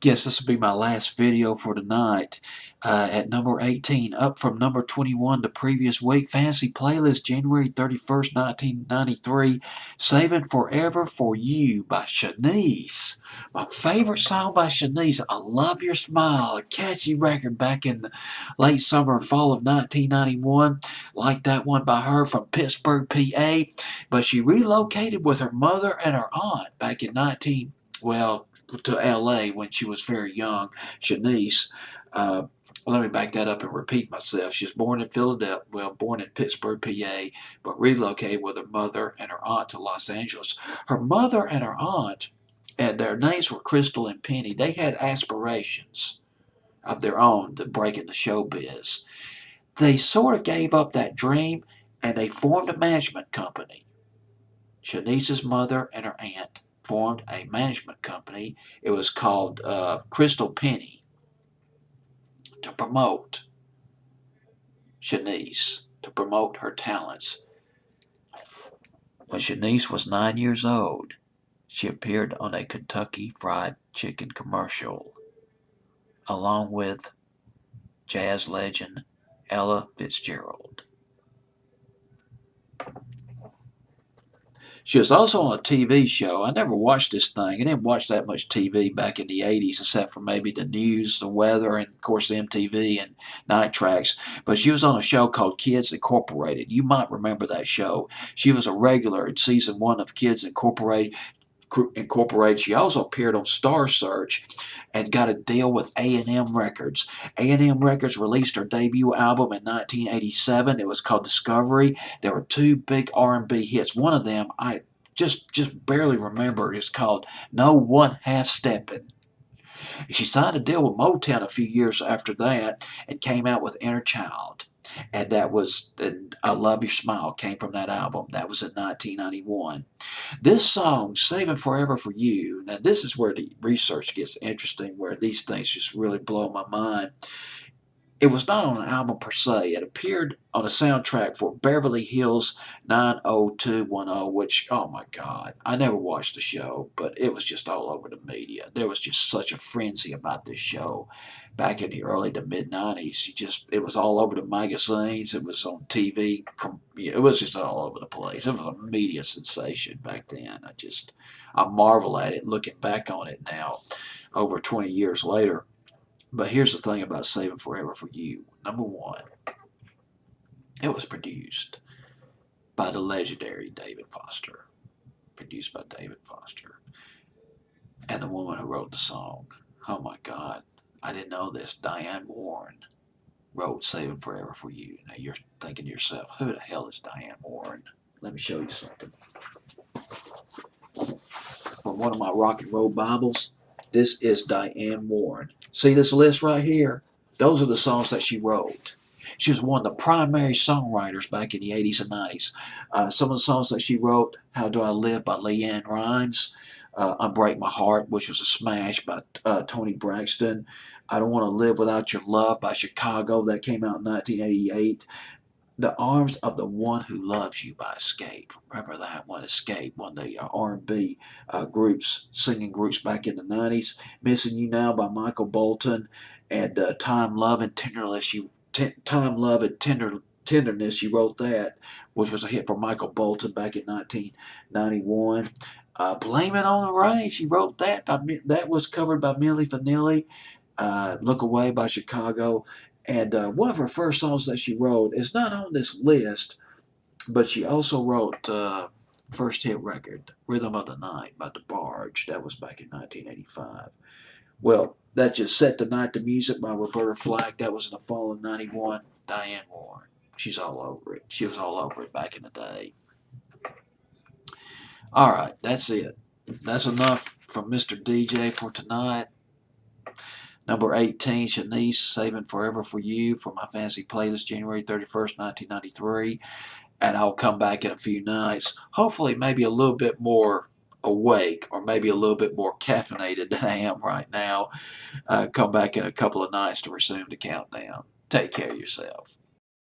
Guess this will be my last video for tonight. At number 18, up from number 21 the previous week, Fantasy Playlist, January 31st, 1993, Saving Forever for You by Shanice. My favorite song by Shanice, I Love Your Smile, a catchy record back in the late summer and fall of 1991. Like that one by her from Pittsburgh, PA. But she relocated with her mother and her aunt back in to LA when she was very young, Shanice. Uh, Let me back that up and repeat myself. She was born in born in Pittsburgh, PA, but relocated with her mother and her aunt to Los Angeles. Her mother and her aunt, and their names were Crystal and Penny, they had aspirations of their own to break into showbiz. They sort of gave up that dream and they formed a management company. Shanice's mother and her aunt formed a management company. It was called Crystal Penny to promote Shanice, to promote her talents. When Shanice was 9 years old, she appeared on a Kentucky Fried Chicken commercial, along with jazz legend Ella Fitzgerald. She was also on a TV show. I never watched this thing. I didn't watch that much TV back in the 80s, except for maybe the news, the weather, and of course the MTV and night tracks. But she was on a show called Kids Incorporated. You might remember that show. She was a regular in season 1 of Kids Incorporated. She also appeared on Star Search and got a deal with A&M Records. A&M Records released her debut album in 1987. It was called Discovery. There were 2 big R&B hits. One of them I just barely remember. It's called No One Half Steppin'. She signed a deal with Motown a few years after that and came out with Inner Child. And that was, I Love Your Smile came from that album. That was in 1991. This song, Saving Forever for You, now this is where the research gets interesting, where these things just really blow my mind. It was not on an album per se. It appeared on a soundtrack for Beverly Hills 90210, which, oh my God, I never watched the show, but it was just all over the media. There was just such a frenzy about this show back in the early to mid 90s. It was all over the magazines. It was on TV. It was just all over the place. It was a media sensation back then. I marvel at it looking back on it now, over 20 years later. But here's the thing about Saving Forever for You. Number one, it was produced by the legendary David Foster. Produced by David Foster. And the woman who wrote the song. Oh my God, I didn't know this. Diane Warren wrote Saving Forever for You. Now you're thinking to yourself, who the hell is Diane Warren? Let me show you something. From one of my rock and roll Bibles. This is Diane Warren. See this list right here? Those are the songs that she wrote. She was one of the primary songwriters back in the 80s and 90s. Some of the songs that she wrote, How Do I Live by LeAnn Rimes, Unbreak My Heart, which was a smash by Toni Braxton, I Don't Want to Live Without Your Love by Chicago, that came out in 1988. The Arms of the One Who Loves You by Escape. Remember that one, Escape, one of the R&B singing groups back in the 90s. Missing You Now by Michael Bolton. And Time, Love, and Tenderness. Tenderness, she wrote that, which was a hit for Michael Bolton back in 1991. Blame It on the Rain, she wrote that. That was covered by Milli Vanilli. Look Away by Chicago. And one of her first songs that she wrote is not on this list, but she also wrote first hit record, Rhythm of the Night by DeBarge. That was back in 1985. Well, that just set the night to music by Roberta Flack. That was in the fall of 91. Diane Warren. She's all over it. She was all over it back in the day. All right, that's it. That's enough from Mr. DJ for tonight. Number 18, Shanice, Saving Forever for You, for my fantasy playlist, January 31st, 1993. And I'll come back in a few nights, hopefully maybe a little bit more awake or maybe a little bit more caffeinated than I am right now. Come back in a couple of nights to resume the countdown. Take care of yourself.